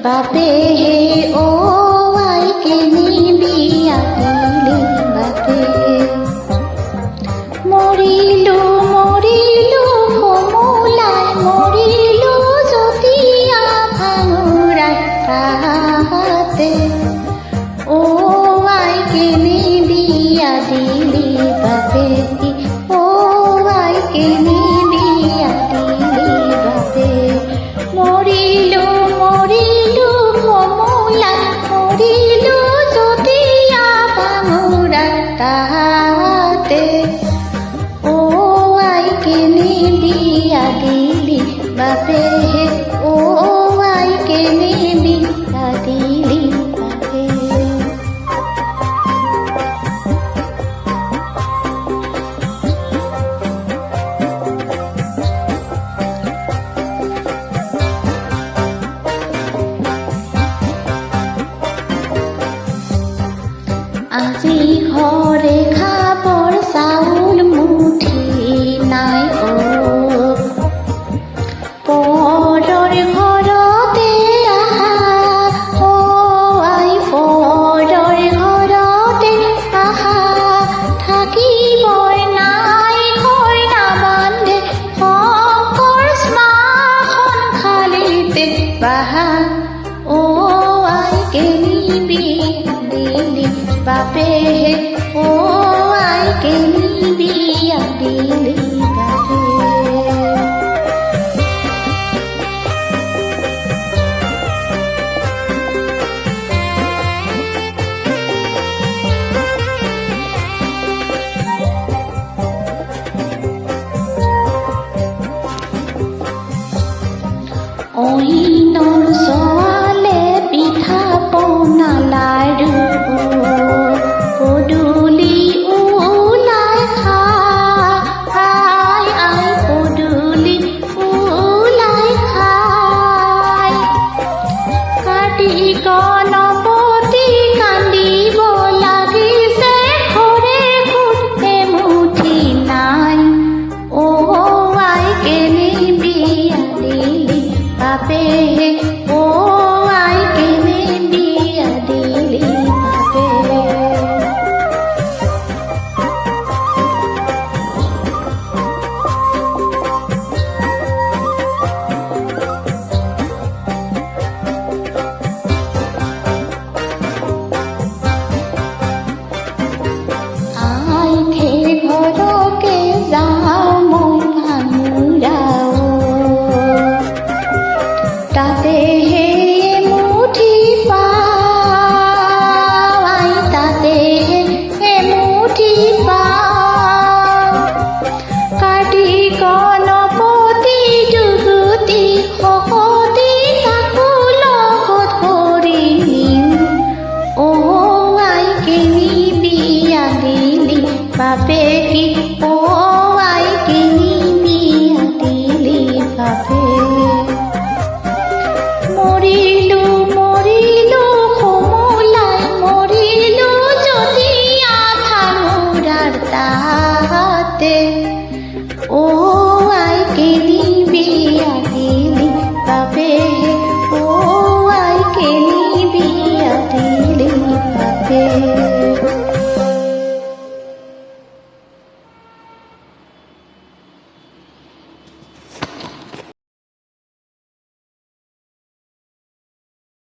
বাপে হে ও আই কেনি বিয়া দিলি বাপে মৰিলো মৰিলো সমুলাই মৰিলো জতিয়া ভাঙুৰাই তাহাতে ও আই কেনি বিয়া দিলি বাপে ও আই কেনি বিয়া দিলি বাপে মৰিলো মৰিলো সমুলাই মৰিলো জতিয়া ভাঙুৰাই তাহাতে ও আই কেনি বিয়া দিলি বাপে ও আই কেনি বিয়া দিলি বাপে আজি ঘৰে খাবৰ চাউল মুঠি নাই অ পৰৰ ঘৰতে আহা অ আই পৰৰ ঘৰতে আহা থাকিবৰ নাই ঘৰ নাবান্ধে শংকৰ শ্মশান খালিতে বাহা অ আই কেনি বিয়া দিলি বাপে ও আই কেনি বিয়া দিলি বাপে অইনৰ ছোৱালে পিঠা পনা লাড়ু পদূলি ওলাই খাই আই পদূলি ওলাই খাই কাৰ্তিক গণপতি কান্দিব লাগিছে ঘৰে ঘৰে মুঠি নাই অ আই কেনি বিয়া দিলি বাপে ও আই কেনি বিয়া দিলি বাপে আই সেই ঘৰকে যাওঁ মই ভাঙুৰাও তাতে হে মুঠি পাওঁ আই তাতে হে মুঠি পাওঁ কাৰ্তিক গণপতি দুগুটি শকতি তাকো লগত কৰি নিওঁ অ আই কেনি বিয়া দিলি বাপে